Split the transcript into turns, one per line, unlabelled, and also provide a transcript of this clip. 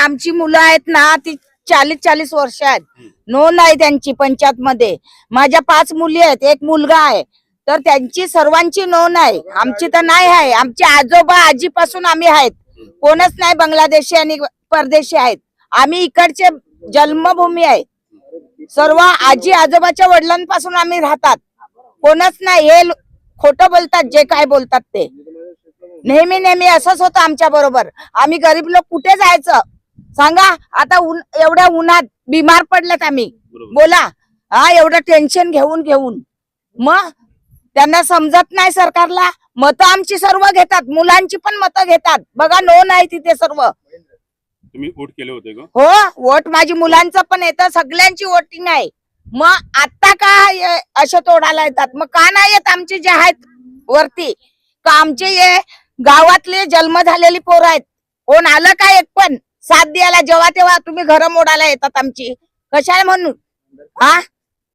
आमची मुलं आहेत ना ती 40-40 वर्ष आहेत, नोंद आहे त्यांची पंचायत मध्ये। माझ्या 5 मुली आहेत, एक मुलगा आहे, तर त्यांची सर्वांची नोंद आहे। आमची तर नाही आहे, आमचे आजोबा आजीपासून आम्ही आहेत, कोणच नाही बांगलादेशी आणि परदेशी आहेत। आम्ही इकडचे जन्मभूमी आहे, सर्व आजी आजोबाच्या वडिलांपासून आम्ही राहतात, कोणच नाही। हे खोटं बोलतात, जे काय बोलतात ते नेहमी नेहमी असंच होतं आमच्या बरोबर। आम्ही गरीब लोक कुठे जायचं सांगा? आता एवढ्या उन्हात बिमार पडलेत आम्ही, बोला हा, एवढं टेन्शन घेऊन घेऊन मग त्यांना समजत नाही सरकारला। मतं आमची सर्व घेतात, मुलांची पण मतं घेतात, बघा नोंद आहे तिथे सर्व।
तुम्ही वोट केले होते का?
हो, वोट माझी मुलांचं पण येतं, सगळ्यांची वोटिंग आहे। मग आता का असे तोडायला येतात? मग का नाही येत आमचे जे आहेत वरती? का आमचे हे गावातले जन्म झालेली पोरं आहेत, कोण आलं का एक पण साथ द्यायला? जेव्हा तेव्हा तुम्ही घरं मोडायला येतात आमची, कशाला म्हणून? हा,